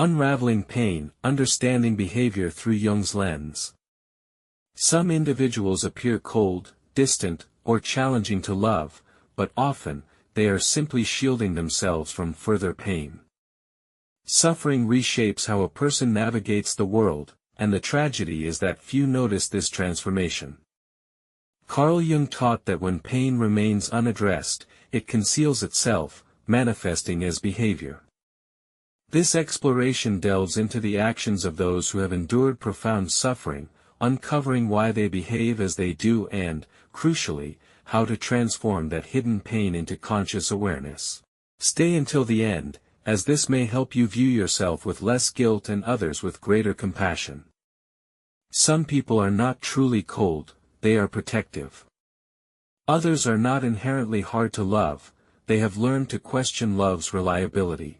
Unraveling pain, understanding behavior through Jung's lens. Some individuals appear cold, distant, or challenging to love, but often, they are simply shielding themselves from further pain. Suffering reshapes how a person navigates the world, and the tragedy is that few notice this transformation. Carl Jung taught that when pain remains unaddressed, it conceals itself, manifesting as behavior. This exploration delves into the actions of those who have endured profound suffering, uncovering why they behave as they do and, crucially, how to transform that hidden pain into conscious awareness. Stay until the end, as this may help you view yourself with less guilt and others with greater compassion. Some people are not truly cold, they are protective. Others are not inherently hard to love, they have learned to question love's reliability.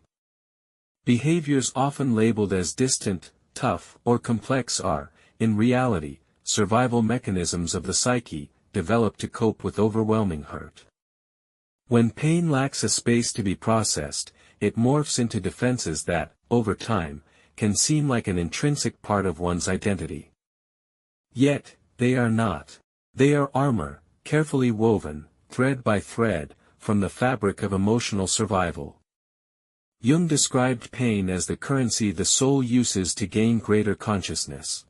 Behaviors often labeled as distant, tough, or complex are, in reality, survival mechanisms of the psyche, developed to cope with overwhelming hurt. When pain lacks a space to be processed, it morphs into defenses that, over time, can seem like an intrinsic part of one's identity. Yet, they are not. They are armor, carefully woven, thread by thread, from the fabric of emotional survival. Jung described pain as the currency the soul uses to gain greater consciousness.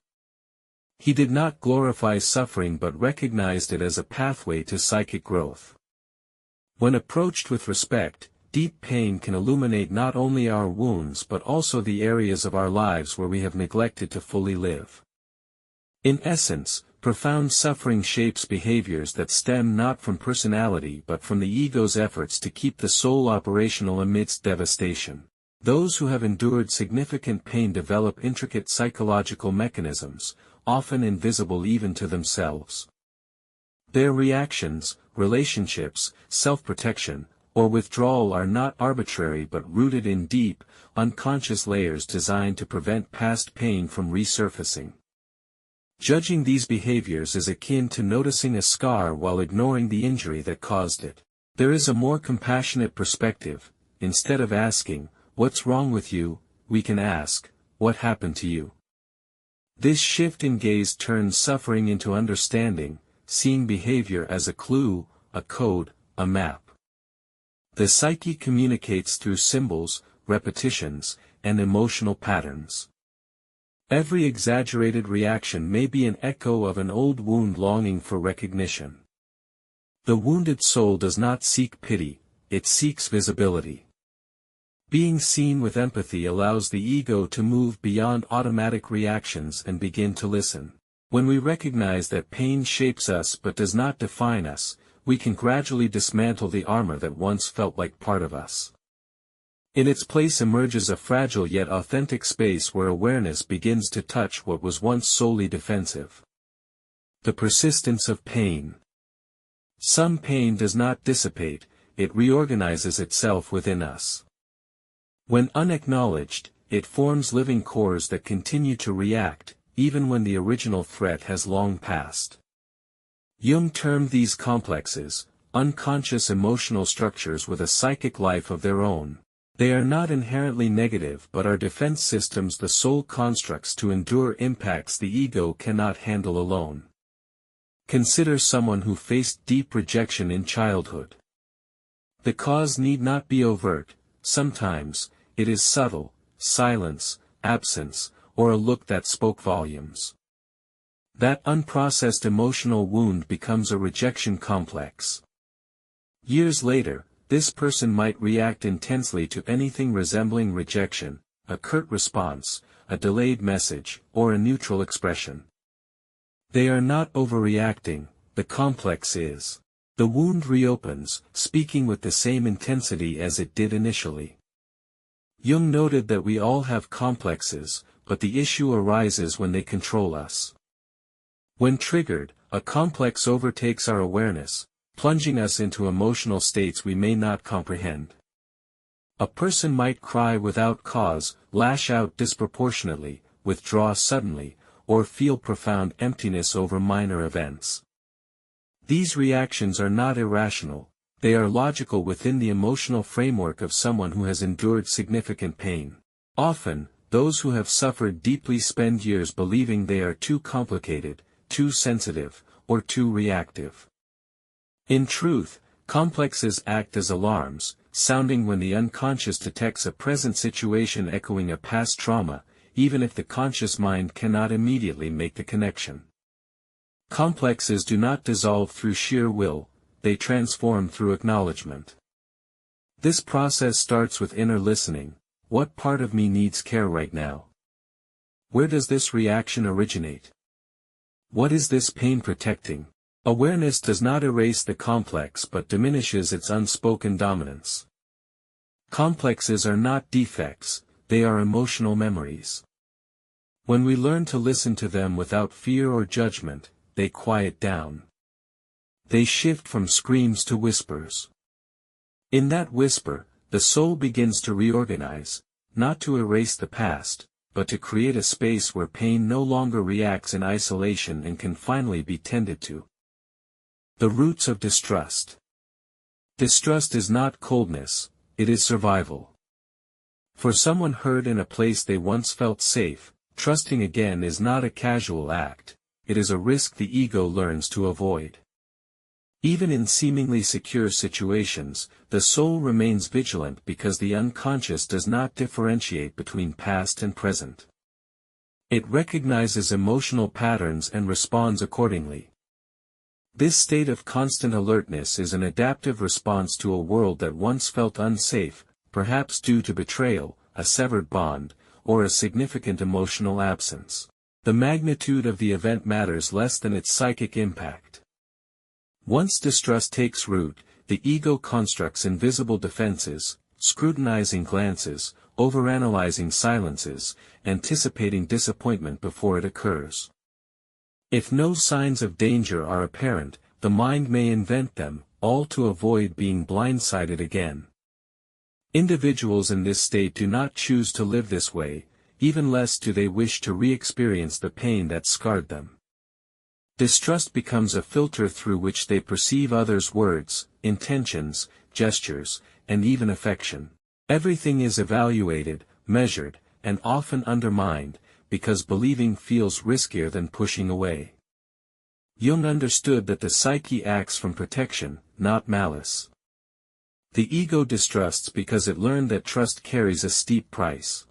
He did not glorify suffering but recognized it as a pathway to psychic growth. When approached with respect, deep pain can illuminate not only our wounds but also the areas of our lives where we have neglected to fully live. In essence, profound suffering shapes behaviors that stem not from personality but from the ego's efforts to keep the soul operational amidst devastation. Those who have endured significant pain develop intricate psychological mechanisms, often invisible even to themselves. Their reactions, relationships, self-protection, or withdrawal are not arbitrary but rooted in deep, unconscious layers designed to prevent past pain from resurfacing. Judging these behaviors is akin to noticing a scar while ignoring the injury that caused it. There is a more compassionate perspective. Instead of asking, "What's wrong with you?" we can ask, "What happened to you?" This shift in gaze turns suffering into understanding, seeing behavior as a clue, a code, a map. The psyche communicates through symbols, repetitions, and emotional patterns. Every exaggerated reaction may be an echo of an old wound longing for recognition. The wounded soul does not seek pity, it seeks visibility. Being seen with empathy allows the ego to move beyond automatic reactions and begin to listen. When we recognize that pain shapes us but does not define us, we can gradually dismantle the armor that once felt like part of us. In its place emerges a fragile yet authentic space where awareness begins to touch what was once solely defensive. The persistence of pain. Some pain does not dissipate, it reorganizes itself within us. When unacknowledged, it forms living cores that continue to react, even when the original threat has long passed. Jung termed these complexes, unconscious emotional structures with a psychic life of their own. They are not inherently negative but are defense systems the soul constructs to endure impacts the ego cannot handle alone. Consider someone who faced deep rejection in childhood. The cause need not be overt, sometimes, it is subtle, silence, absence, or a look that spoke volumes. That unprocessed emotional wound becomes a rejection complex. Years later, this person might react intensely to anything resembling rejection, a curt response, a delayed message, or a neutral expression. They are not overreacting, the complex is. The wound reopens, speaking with the same intensity as it did initially. Jung noted that we all have complexes, but the issue arises when they control us. When triggered, a complex overtakes our awareness, plunging us into emotional states we may not comprehend. A person might cry without cause, lash out disproportionately, withdraw suddenly, or feel profound emptiness over minor events. These reactions are not irrational, they are logical within the emotional framework of someone who has endured significant pain. Often, those who have suffered deeply spend years believing they are too complicated, too sensitive, or too reactive. In truth, complexes act as alarms, sounding when the unconscious detects a present situation echoing a past trauma, even if the conscious mind cannot immediately make the connection. Complexes do not dissolve through sheer will, they transform through acknowledgement. This process starts with inner listening. What part of me needs care right now? Where does this reaction originate? What is this pain protecting? Awareness does not erase the complex but diminishes its unspoken dominance. Complexes are not defects, they are emotional memories. When we learn to listen to them without fear or judgment, they quiet down. They shift from screams to whispers. In that whisper, the soul begins to reorganize, not to erase the past, but to create a space where pain no longer reacts in isolation and can finally be tended to. The roots of distrust. Distrust is not coldness, it is survival. For someone hurt in a place they once felt safe, trusting again is not a casual act, it is a risk the ego learns to avoid. Even in seemingly secure situations, the soul remains vigilant because the unconscious does not differentiate between past and present. It recognizes emotional patterns and responds accordingly. This state of constant alertness is an adaptive response to a world that once felt unsafe, perhaps due to betrayal, a severed bond, or a significant emotional absence. The magnitude of the event matters less than its psychic impact. Once distrust takes root, the ego constructs invisible defenses, scrutinizing glances, overanalyzing silences, anticipating disappointment before it occurs. If no signs of danger are apparent, the mind may invent them, all to avoid being blindsided again. Individuals in this state do not choose to live this way, even less do they wish to re-experience the pain that scarred them. Distrust becomes a filter through which they perceive others' words, intentions, gestures, and even affection. Everything is evaluated, measured, and often undermined, because believing feels riskier than pushing away. Jung understood that the psyche acts from protection, not malice. The ego distrusts because it learned that trust carries a steep price.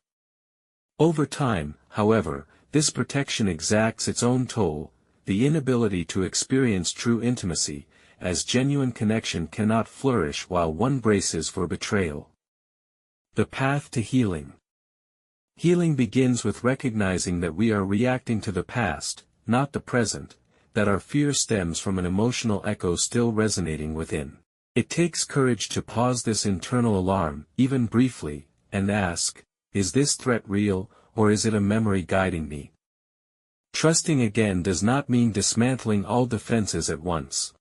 Over time, however, this protection exacts its own toll, the inability to experience true intimacy, as genuine connection cannot flourish while one braces for betrayal. The path to healing. Healing begins with recognizing that we are reacting to the past, not the present, that our fear stems from an emotional echo still resonating within. It takes courage to pause this internal alarm, even briefly, and ask, is this threat real, or is it a memory guiding me? Trusting again does not mean dismantling all defenses at once.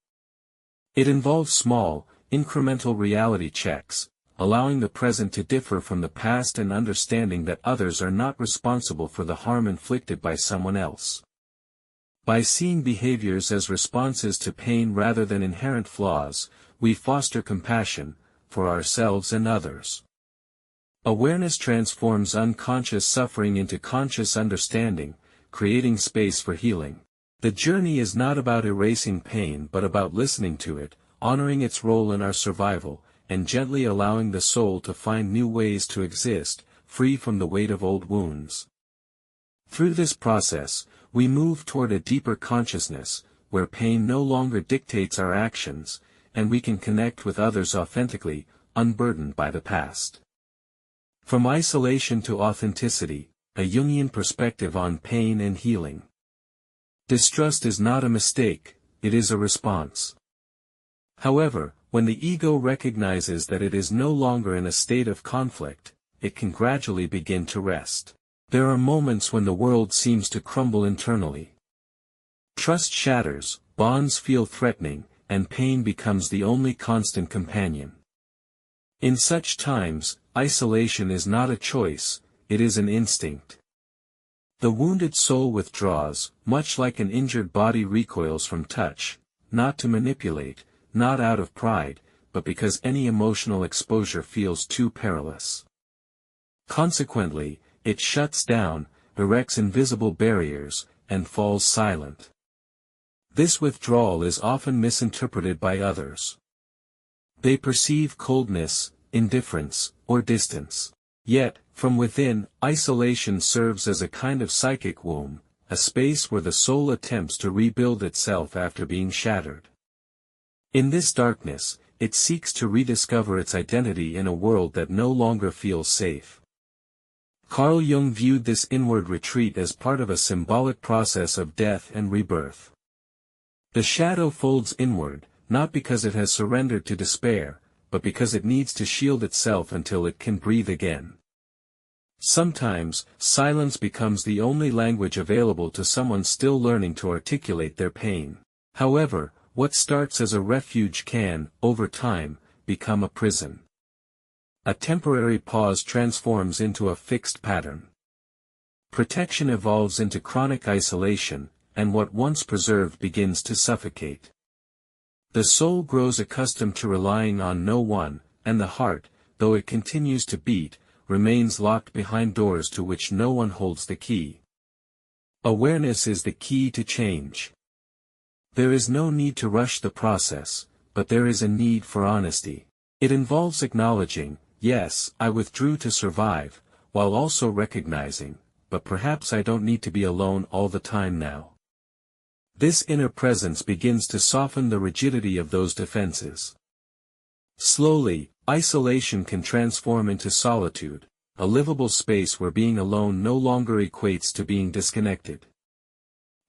It involves small, incremental reality checks, allowing the present to differ from the past and understanding that others are not responsible for the harm inflicted by someone else. By seeing behaviors as responses to pain rather than inherent flaws, we foster compassion, for ourselves and others. Awareness transforms unconscious suffering into conscious understanding, creating space for healing. The journey is not about erasing pain but about listening to it, honoring its role in our survival, and gently allowing the soul to find new ways to exist, free from the weight of old wounds. Through this process, we move toward a deeper consciousness, where pain no longer dictates our actions, and we can connect with others authentically, unburdened by the past. From isolation to authenticity, a Jungian perspective on pain and healing. Distrust is not a mistake, it is a response. However, when the ego recognizes that it is no longer in a state of conflict, it can gradually begin to rest. There are moments when the world seems to crumble internally. Trust shatters, bonds feel threatening, and pain becomes the only constant companion. In such times, isolation is not a choice, it is an instinct. The wounded soul withdraws, much like an injured body recoils from touch, not to manipulate, not out of pride, but because any emotional exposure feels too perilous. Consequently, it shuts down, erects invisible barriers, and falls silent. This withdrawal is often misinterpreted by others. They perceive coldness, indifference, or distance. Yet, from within, isolation serves as a kind of psychic womb, a space where the soul attempts to rebuild itself after being shattered. In this darkness, it seeks to rediscover its identity in a world that no longer feels safe. Carl Jung viewed this inward retreat as part of a symbolic process of death and rebirth. The shadow folds inward, not because it has surrendered to despair, but because it needs to shield itself until it can breathe again. Sometimes, silence becomes the only language available to someone still learning to articulate their pain. However, what starts as a refuge can, over time, become a prison. A temporary pause transforms into a fixed pattern. Protection evolves into chronic isolation, and what once preserved begins to suffocate. The soul grows accustomed to relying on no one, and the heart, though it continues to beat, remains locked behind doors to which no one holds the key. Awareness is the key to change. There is no need to rush the process, but there is a need for honesty. It involves acknowledging, yes, I withdrew to survive, while also recognizing, but perhaps I don't need to be alone all the time now. This inner presence begins to soften the rigidity of those defenses. Slowly, isolation can transform into solitude, a livable space where being alone no longer equates to being disconnected.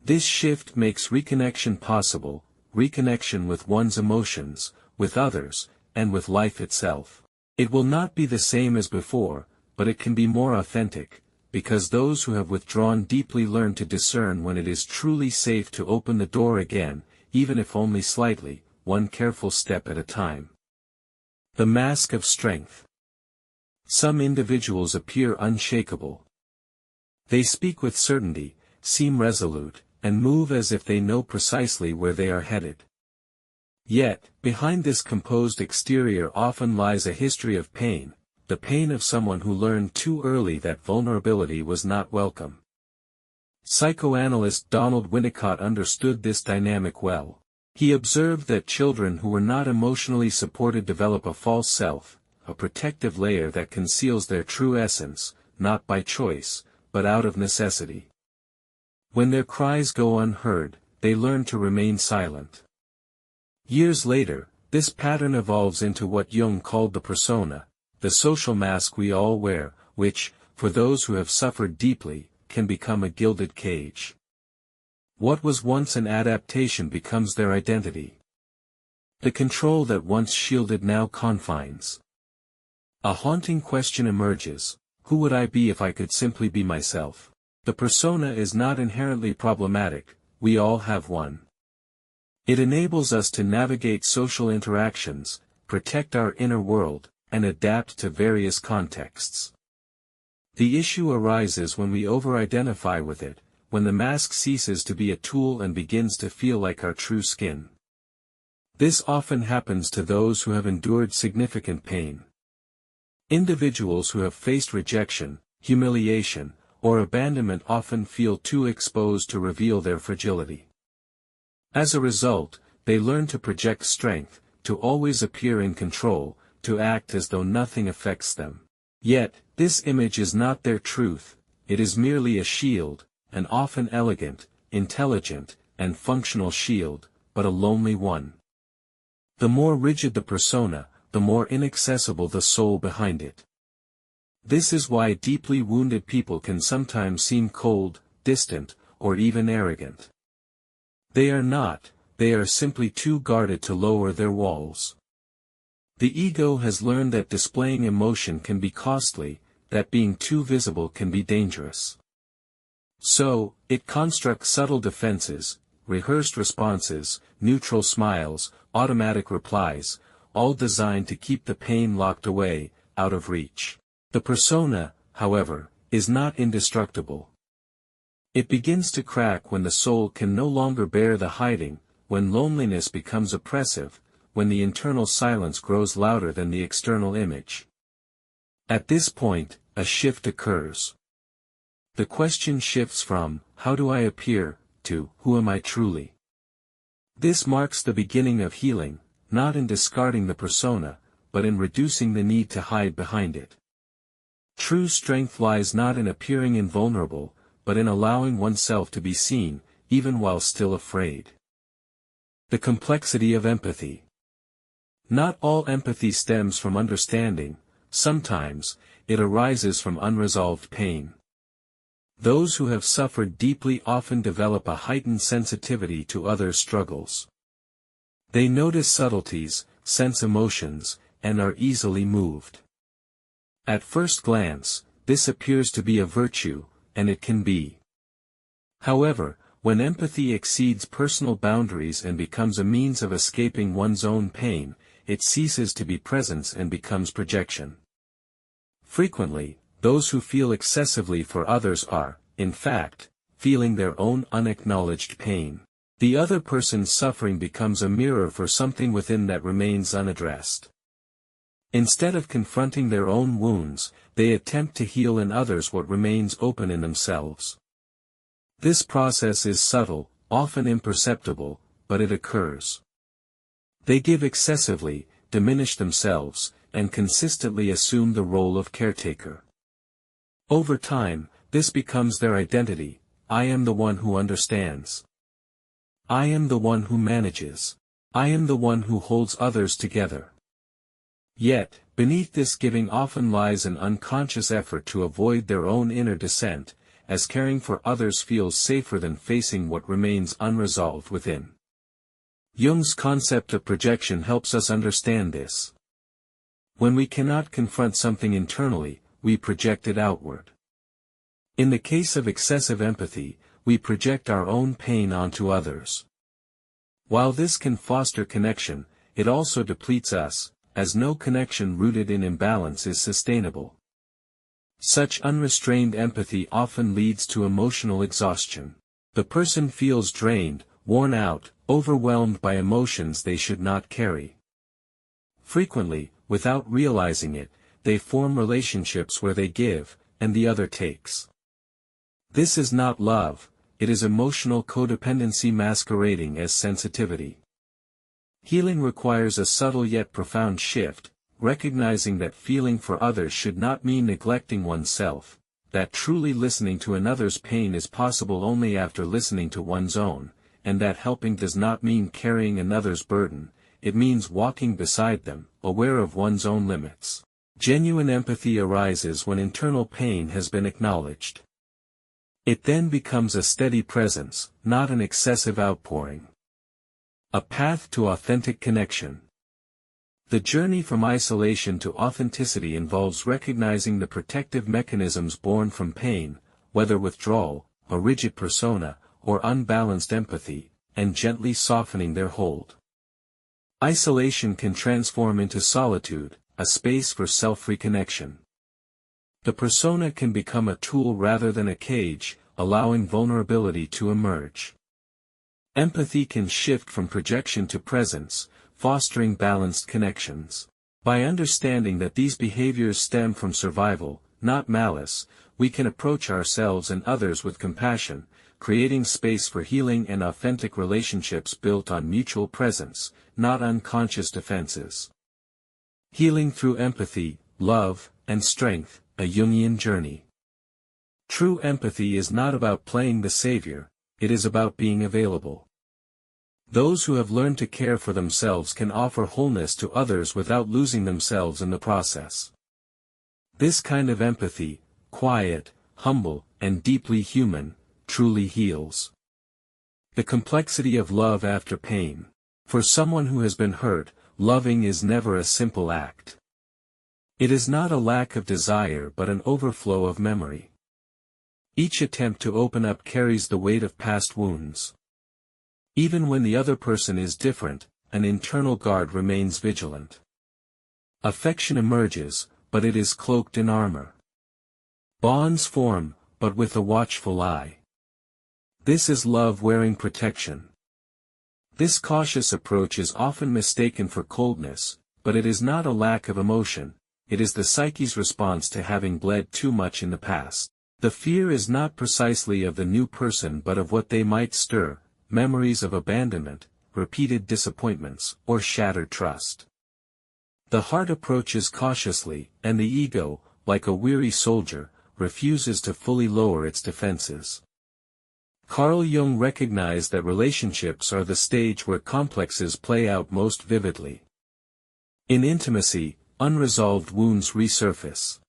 This shift makes reconnection possible, reconnection with one's emotions, with others, and with life itself. It will not be the same as before, but it can be more authentic, because those who have withdrawn deeply learn to discern when it is truly safe to open the door again, even if only slightly, one careful step at a time. The mask of strength. Some individuals appear unshakable. They speak with certainty, seem resolute, and move as if they know precisely where they are headed. Yet, behind this composed exterior often lies a history of pain, the pain of someone who learned too early that vulnerability was not welcome. Psychoanalyst Donald Winnicott understood this dynamic well. He observed that children who were not emotionally supported develop a false self, a protective layer that conceals their true essence, not by choice, but out of necessity. When their cries go unheard, they learn to remain silent. Years later, this pattern evolves into what Jung called the persona, the social mask we all wear, which, for those who have suffered deeply, can become a gilded cage. What was once an adaptation becomes their identity. The control that once shielded now confines. A haunting question emerges: who would I be if I could simply be myself? The persona is not inherently problematic, we all have one. It enables us to navigate social interactions, protect our inner world, and adapt to various contexts. The issue arises when we over-identify with it, when the mask ceases to be a tool and begins to feel like our true skin. This often happens to those who have endured significant pain. Individuals who have faced rejection, humiliation, or abandonment often feel too exposed to reveal their fragility. As a result, they learn to project strength, to always appear in control, to act as though nothing affects them. Yet, this image is not their truth, it is merely a shield, an often elegant, intelligent, and functional shield, but a lonely one. The more rigid the persona, the more inaccessible the soul behind it. This is why deeply wounded people can sometimes seem cold, distant, or even arrogant. They are not, they are simply too guarded to lower their walls. The ego has learned that displaying emotion can be costly, that being too visible can be dangerous. So, it constructs subtle defenses, rehearsed responses, neutral smiles, automatic replies, all designed to keep the pain locked away, out of reach. The persona, however, is not indestructible. It begins to crack when the soul can no longer bear the hiding, when loneliness becomes oppressive, when the internal silence grows louder than the external image. At this point, a shift occurs. the question shifts from, how do I appear, to, who am I truly? This marks the beginning of healing, not in discarding the persona, but in reducing the need to hide behind it. True strength lies not in appearing invulnerable, but in allowing oneself to be seen, even while still afraid. The complexity of empathy. Not all empathy stems from understanding, sometimes, it arises from unresolved pain. Those who have suffered deeply often develop a heightened sensitivity to others' struggles. They notice subtleties, sense emotions, and are easily moved. At first glance, this appears to be a virtue, and it can be. However, when empathy exceeds personal boundaries and becomes a means of escaping one's own pain, it ceases to be presence and becomes projection. Frequently, those who feel excessively for others are, in fact, feeling their own unacknowledged pain. The other person's suffering becomes a mirror for something within that remains unaddressed. Instead of confronting their own wounds, they attempt to heal in others what remains open in themselves. This process is subtle, often imperceptible, but it occurs. They give excessively, diminish themselves, and consistently assume the role of caretaker. Over time, this becomes their identity: I am the one who understands. I am the one who manages. I am the one who holds others together. Yet, beneath this giving often lies an unconscious effort to avoid their own inner dissent, as caring for others feels safer than facing what remains unresolved within. Jung's concept of projection helps us understand this. When we cannot confront something internally, we project it outward. In the case of excessive empathy, we project our own pain onto others. While this can foster connection, it also depletes us, as no connection rooted in imbalance is sustainable. Such unrestrained empathy often leads to emotional exhaustion. The person feels drained, worn out, overwhelmed by emotions they should not carry. Frequently, without realizing it, they form relationships where they give, and the other takes. This is not love, it is emotional codependency masquerading as sensitivity. Healing requires a subtle yet profound shift, recognizing that feeling for others should not mean neglecting oneself, that truly listening to another's pain is possible only after listening to one's own, and that helping does not mean carrying another's burden, it means walking beside them, aware of one's own limits. Genuine empathy arises when internal pain has been acknowledged. It then becomes a steady presence, not an excessive outpouring. A path to authentic connection. The journey from isolation to authenticity involves recognizing the protective mechanisms born from pain, whether withdrawal, a rigid persona, or unbalanced empathy, and gently softening their hold. Isolation can transform into solitude, a space for self-reconnection. The persona can become a tool rather than a cage, allowing vulnerability to emerge. Empathy can shift from projection to presence, fostering balanced connections. By understanding that these behaviors stem from survival, not malice, we can approach ourselves and others with compassion, creating space for healing and authentic relationships built on mutual presence, not unconscious defenses. Healing through empathy, love, and strength, a Jungian journey. True empathy is not about playing the savior, it is about being available. Those who have learned to care for themselves can offer wholeness to others without losing themselves in the process. This kind of empathy, quiet, humble, and deeply human, truly heals. The complexity of love after pain. For someone who has been hurt, loving is never a simple act. It is not a lack of desire but an overflow of memory. Each attempt to open up carries the weight of past wounds. Even when the other person is different, an internal guard remains vigilant. Affection emerges, but it is cloaked in armor. Bonds form, but with a watchful eye. This is love wearing protection. This cautious approach is often mistaken for coldness, but it is not a lack of emotion, it is the psyche's response to having bled too much in the past. The fear is not precisely of the new person but of what they might stir, memories of abandonment, repeated disappointments, or shattered trust. The heart approaches cautiously, and the ego, like a weary soldier, refuses to fully lower its defenses. Carl Jung recognized that relationships are the stage where complexes play out most vividly. In intimacy, unresolved wounds resurface.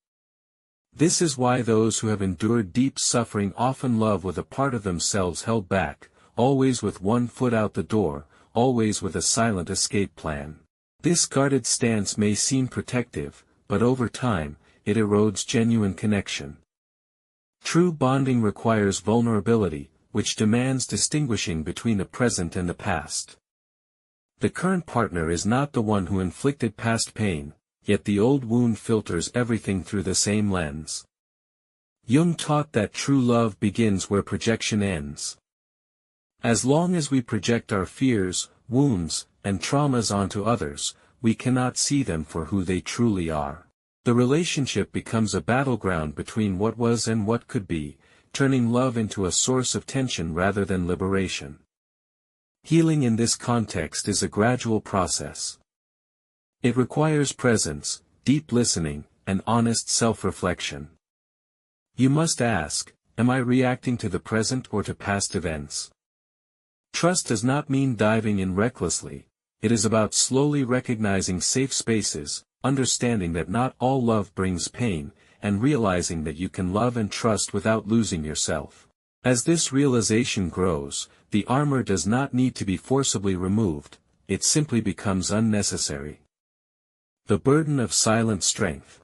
This is why those who have endured deep suffering often love with a part of themselves held back, always with one foot out the door, always with a silent escape plan. This guarded stance may seem protective, but over time, it erodes genuine connection. True bonding requires vulnerability, which demands distinguishing between the present and the past. The current partner is not the one who inflicted past pain, yet the old wound filters everything through the same lens. Jung taught that true love begins where projection ends. As long as we project our fears, wounds, and traumas onto others, we cannot see them for who they truly are. The relationship becomes a battleground between what was and what could be, turning love into a source of tension rather than liberation. Healing in this context is a gradual process. It requires presence, deep listening, and honest self-reflection. You must ask, am I reacting to the present or to past events? Trust does not mean diving in recklessly, it is about slowly recognizing safe spaces, understanding that not all love brings pain, and realizing that you can love and trust without losing yourself. As this realization grows, the armor does not need to be forcibly removed, it simply becomes unnecessary. The burden of silent strength.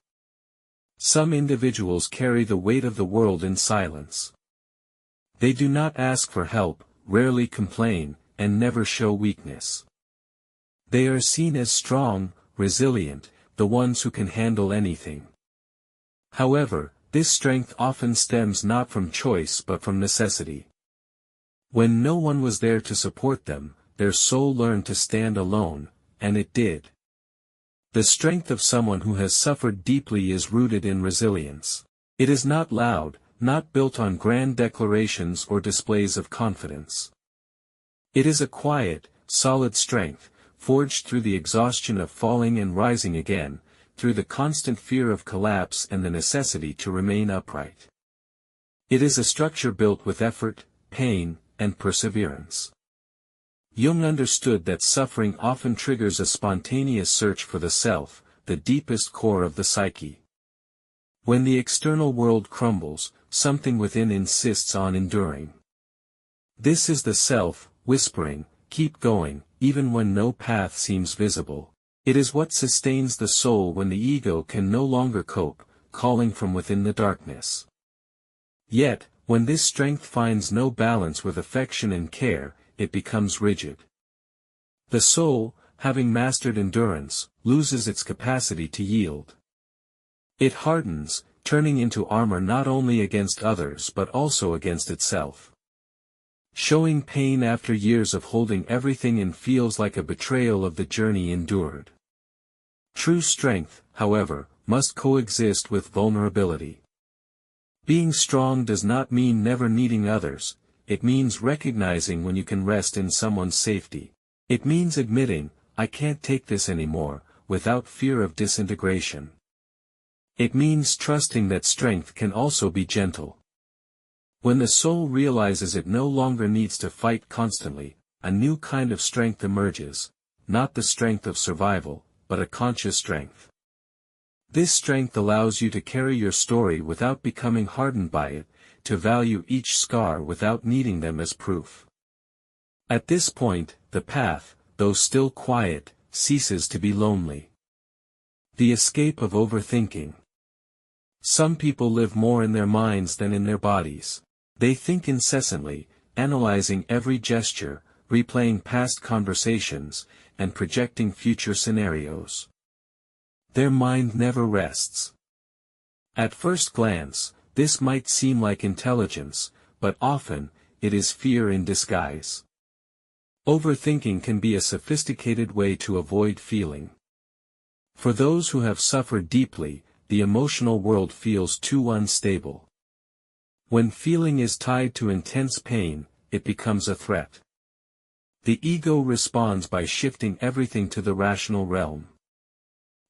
Some individuals carry the weight of the world in silence. They do not ask for help, rarely complain, and never show weakness. They are seen as strong, resilient, the ones who can handle anything. However, this strength often stems not from choice but from necessity. When no one was there to support them, their soul learned to stand alone, and it did. The strength of someone who has suffered deeply is rooted in resilience. It is not loud, not built on grand declarations or displays of confidence. It is a quiet, solid strength, forged through the exhaustion of falling and rising again, through the constant fear of collapse and the necessity to remain upright. It is a structure built with effort, pain, and perseverance. Jung understood that suffering often triggers a spontaneous search for the self, the deepest core of the psyche. When the external world crumbles, something within insists on enduring. This is the self, whispering, "Keep going," even when no path seems visible. It is what sustains the soul when the ego can no longer cope, calling from within the darkness. Yet, when this strength finds no balance with affection and care, it becomes rigid. The soul, having mastered endurance, loses its capacity to yield. It hardens, turning into armor not only against others but also against itself. Showing pain after years of holding everything in feels like a betrayal of the journey endured. True strength, however, must coexist with vulnerability. Being strong does not mean never needing others, it means recognizing when you can rest in someone's safety. It means admitting, "I can't take this anymore," without fear of disintegration. It means trusting that strength can also be gentle. When the soul realizes it no longer needs to fight constantly, a new kind of strength emerges, not the strength of survival, but a conscious strength. This strength allows you to carry your story without becoming hardened by it, to value each scar without needing them as proof. At this point, the path, though still quiet, ceases to be lonely. The escape of overthinking. Some people live more in their minds than in their bodies. They think incessantly, analyzing every gesture, replaying past conversations, and projecting future scenarios. Their mind never rests. At first glance, this might seem like intelligence, but often, it is fear in disguise. Overthinking can be a sophisticated way to avoid feeling. For those who have suffered deeply, the emotional world feels too unstable. When feeling is tied to intense pain, it becomes a threat. The ego responds by shifting everything to the rational realm.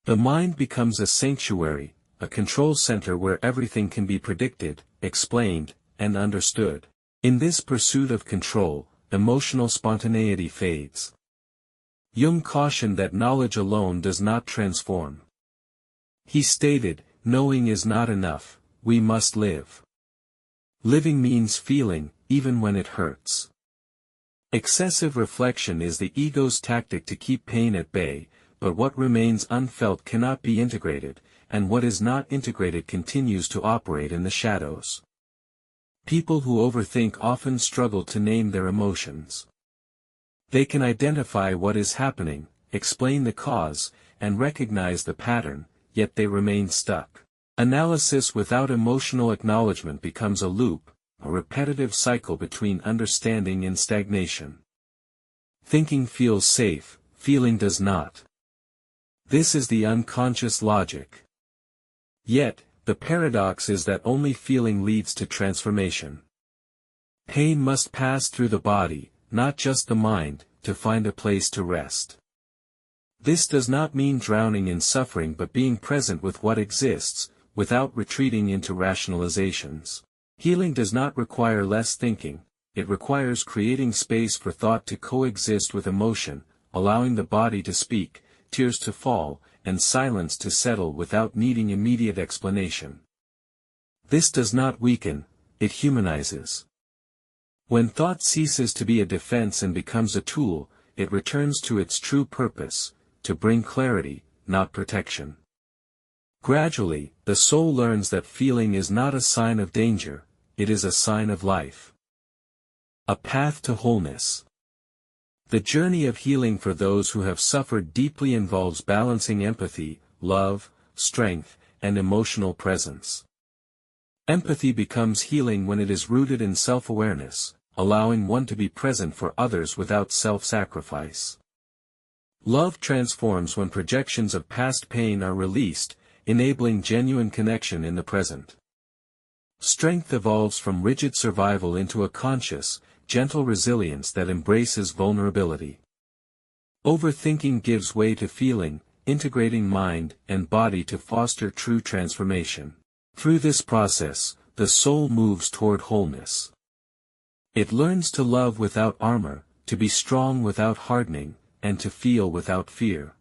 The mind becomes a sanctuary, a control center where everything can be predicted, explained, and understood. In this pursuit of control, emotional spontaneity fades. Jung cautioned that knowledge alone does not transform. He stated, "Knowing is not enough, we must live." Living means feeling, even when it hurts. Excessive reflection is the ego's tactic to keep pain at bay, but what remains unfelt cannot be integrated, and what is not integrated continues to operate in the shadows. People who overthink often struggle to name their emotions. They can identify what is happening, explain the cause, and recognize the pattern, yet they remain stuck. Analysis without emotional acknowledgement becomes a loop, a repetitive cycle between understanding and stagnation. Thinking feels safe, feeling does not. This is the unconscious logic. Yet, the paradox is that only feeling leads to transformation. Pain must pass through the body, not just the mind, to find a place to rest. This does not mean drowning in suffering but being present with what exists, without retreating into rationalizations. Healing does not require less thinking, it requires creating space for thought to coexist with emotion, allowing the body to speak, tears to fall, and silence to settle without needing immediate explanation. This does not weaken, it humanizes. When thought ceases to be a defense and becomes a tool, it returns to its true purpose, to bring clarity, not protection. Gradually, the soul learns that feeling is not a sign of danger, it is a sign of life. A path to wholeness. The journey of healing for those who have suffered deeply involves balancing empathy, love, strength, and emotional presence. Empathy becomes healing when it is rooted in self-awareness, allowing one to be present for others without self-sacrifice. Love transforms when projections of past pain are released, enabling genuine connection in the present. Strength evolves from rigid survival into a conscious, gentle resilience that embraces vulnerability. Overthinking gives way to feeling, integrating mind and body to foster true transformation. Through this process, the soul moves toward wholeness. It learns to love without armor, to be strong without hardening, and to feel without fear.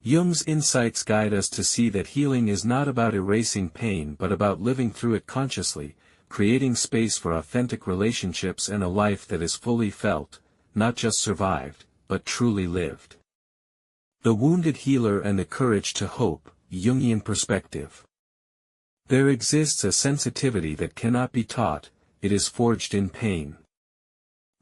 Jung's insights guide us to see that healing is not about erasing pain but about living through it consciously, creating space for authentic relationships and a life that is fully felt, not just survived, but truly lived. The wounded healer and the courage to hope, Jungian perspective. There exists a sensitivity that cannot be taught, it is forged in pain.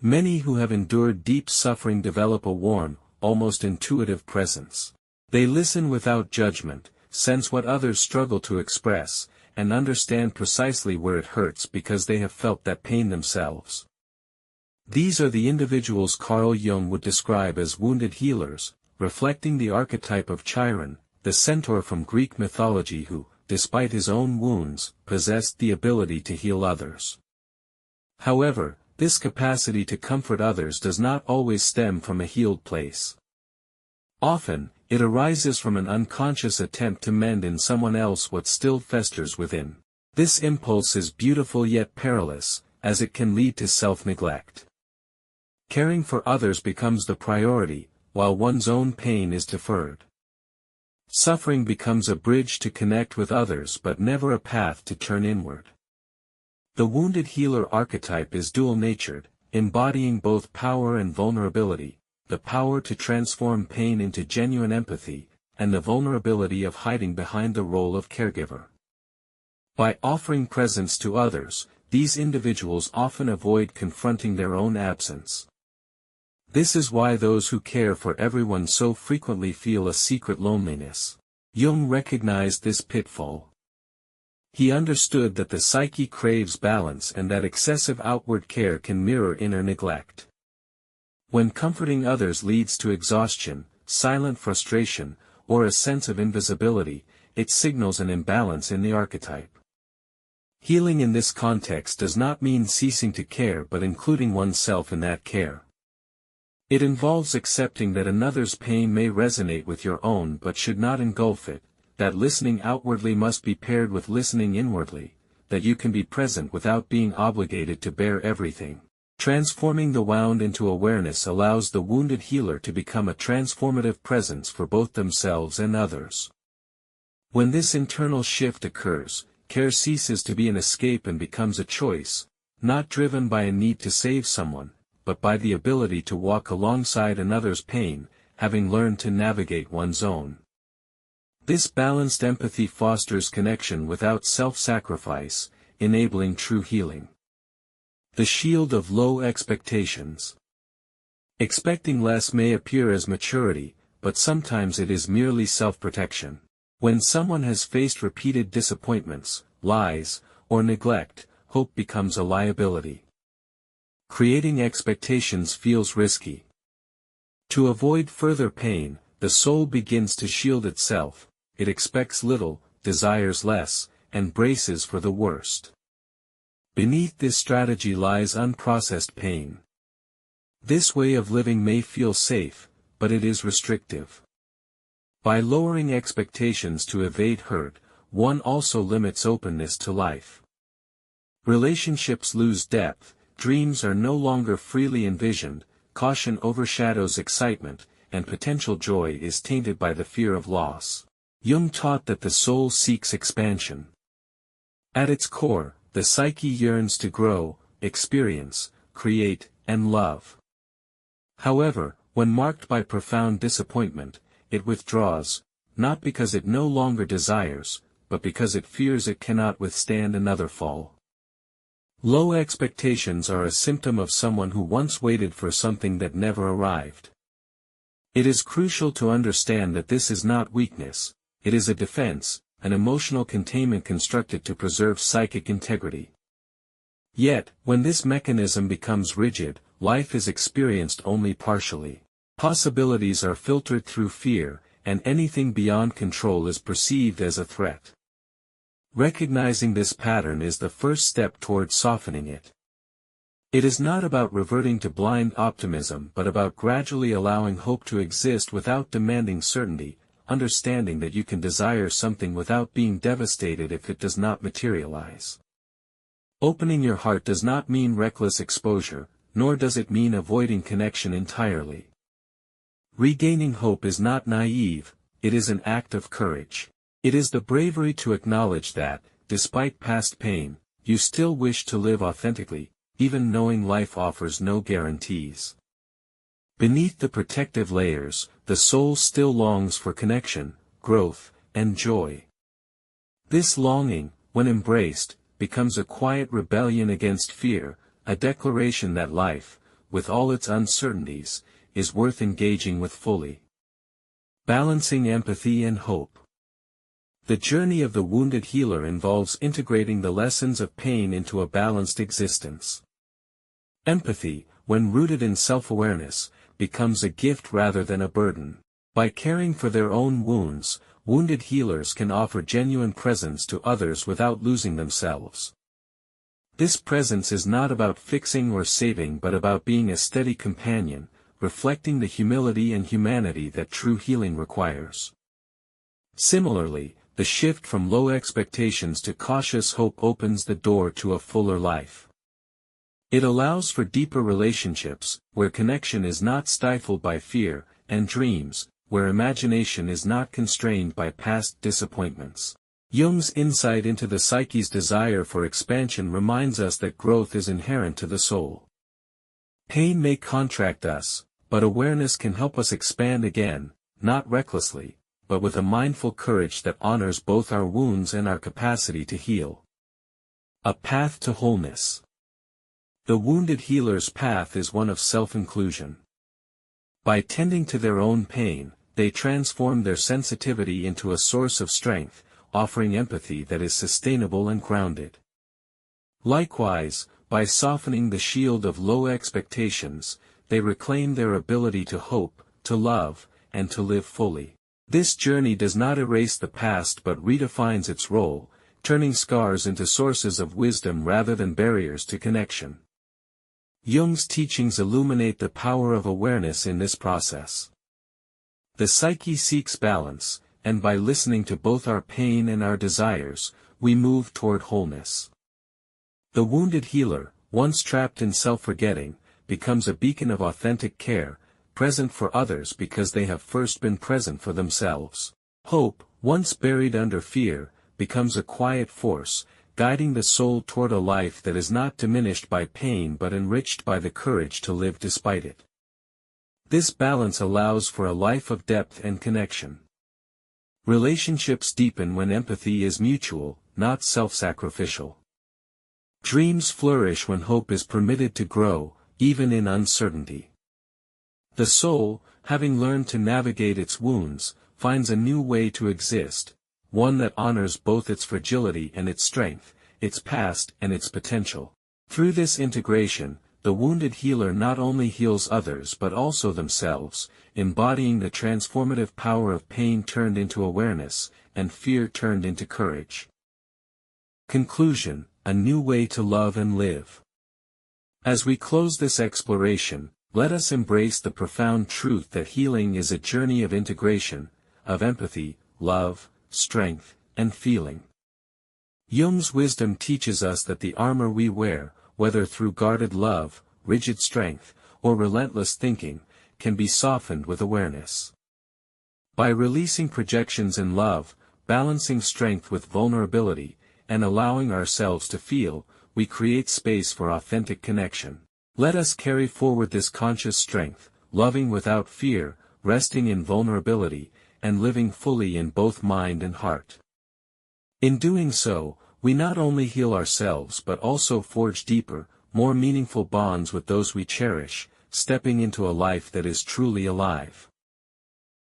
Many who have endured deep suffering develop a warm, almost intuitive presence. They listen without judgment, sense what others struggle to express, and understand precisely where it hurts because they have felt that pain themselves. These are the individuals Carl Jung would describe as wounded healers, reflecting the archetype of Chiron, the centaur from Greek mythology who, despite his own wounds, possessed the ability to heal others. However, this capacity to comfort others does not always stem from a healed place. Often, it arises from an unconscious attempt to mend in someone else what still festers within. This impulse is beautiful yet perilous, as it can lead to self-neglect. Caring for others becomes the priority, while one's own pain is deferred. Suffering becomes a bridge to connect with others but never a path to turn inward. The wounded healer archetype is dual-natured, embodying both power and vulnerability. The power to transform pain into genuine empathy, and the vulnerability of hiding behind the role of caregiver. By offering presence to others, these individuals often avoid confronting their own absence. This is why those who care for everyone so frequently feel a secret loneliness. Jung recognized this pitfall. He understood that the psyche craves balance and that excessive outward care can mirror inner neglect. When comforting others leads to exhaustion, silent frustration, or a sense of invisibility, it signals an imbalance in the archetype. Healing in this context does not mean ceasing to care but including oneself in that care. It involves accepting that another's pain may resonate with your own but should not engulf it, that listening outwardly must be paired with listening inwardly, that you can be present without being obligated to bear everything. Transforming the wound into awareness allows the wounded healer to become a transformative presence for both themselves and others. When this internal shift occurs, care ceases to be an escape and becomes a choice, not driven by a need to save someone, but by the ability to walk alongside another's pain, having learned to navigate one's own. This balanced empathy fosters connection without self-sacrifice, enabling true healing. The shield of low expectations. Expecting less may appear as maturity, but sometimes it is merely self-protection. When someone has faced repeated disappointments, lies, or neglect, hope becomes a liability. Creating expectations feels risky. To avoid further pain, the soul begins to shield itself. It expects little, desires less, and braces for the worst. Beneath this strategy lies unprocessed pain. This way of living may feel safe, but it is restrictive. By lowering expectations to evade hurt, one also limits openness to life. Relationships lose depth, dreams are no longer freely envisioned, caution overshadows excitement, and potential joy is tainted by the fear of loss. Jung taught that the soul seeks expansion. At its core, the psyche yearns to grow, experience, create, and love. However, when marked by profound disappointment, it withdraws, not because it no longer desires, but because it fears it cannot withstand another fall. Low expectations are a symptom of someone who once waited for something that never arrived. It is crucial to understand that this is not weakness. It is a defense, an emotional containment constructed to preserve psychic integrity. Yet, when this mechanism becomes rigid, life is experienced only partially. Possibilities are filtered through fear, and anything beyond control is perceived as a threat. Recognizing this pattern is the first step toward softening it. It is not about reverting to blind optimism but about gradually allowing hope to exist without demanding certainty, understanding that you can desire something without being devastated if it does not materialize. Opening your heart does not mean reckless exposure, nor does it mean avoiding connection entirely. Regaining hope is not naive, it is an act of courage. It is the bravery to acknowledge that, despite past pain, you still wish to live authentically, even knowing life offers no guarantees. Beneath the protective layers, the soul still longs for connection, growth, and joy. This longing, when embraced, becomes a quiet rebellion against fear, a declaration that life, with all its uncertainties, is worth engaging with fully. Balancing empathy and hope. The journey of the wounded healer involves integrating the lessons of pain into a balanced existence. Empathy, when rooted in self-awareness, becomes a gift rather than a burden. By caring for their own wounds, wounded healers can offer genuine presence to others without losing themselves. This presence is not about fixing or saving but about being a steady companion, reflecting the humility and humanity that true healing requires. Similarly, the shift from low expectations to cautious hope opens the door to a fuller life. It allows for deeper relationships, where connection is not stifled by fear, and dreams, where imagination is not constrained by past disappointments. Jung's insight into the psyche's desire for expansion reminds us that growth is inherent to the soul. Pain may contract us, but awareness can help us expand again, not recklessly, but with a mindful courage that honors both our wounds and our capacity to heal. A path to wholeness. The wounded healer's path is one of self-inclusion. By tending to their own pain, they transform their sensitivity into a source of strength, offering empathy that is sustainable and grounded. Likewise, by softening the shield of low expectations, they reclaim their ability to hope, to love, and to live fully. This journey does not erase the past but redefines its role, turning scars into sources of wisdom rather than barriers to connection. Jung's teachings illuminate the power of awareness in this process. The psyche seeks balance, and by listening to both our pain and our desires, we move toward wholeness. The wounded healer, once trapped in self-forgetting, becomes a beacon of authentic care, present for others because they have first been present for themselves. Hope, once buried under fear, becomes a quiet force, guiding the soul toward a life that is not diminished by pain but enriched by the courage to live despite it. This balance allows for a life of depth and connection. Relationships deepen when empathy is mutual, not self-sacrificial. Dreams flourish when hope is permitted to grow, even in uncertainty. The soul, having learned to navigate its wounds, finds a new way to exist, one that honors both its fragility and its strength, its past and its potential. Through this integration, the wounded healer not only heals others but also themselves, embodying the transformative power of pain turned into awareness, and fear turned into courage. Conclusion: a new way to love and live. As we close this exploration, let us embrace the profound truth that healing is a journey of integration, of empathy, love, strength, and feeling. Jung's wisdom teaches us that the armor we wear, whether through guarded love, rigid strength, or relentless thinking, can be softened with awareness. By releasing projections in love, balancing strength with vulnerability, and allowing ourselves to feel, we create space for authentic connection. Let us carry forward this conscious strength, loving without fear, resting in vulnerability, and living fully in both mind and heart. In doing so, we not only heal ourselves but also forge deeper, more meaningful bonds with those we cherish, stepping into a life that is truly alive.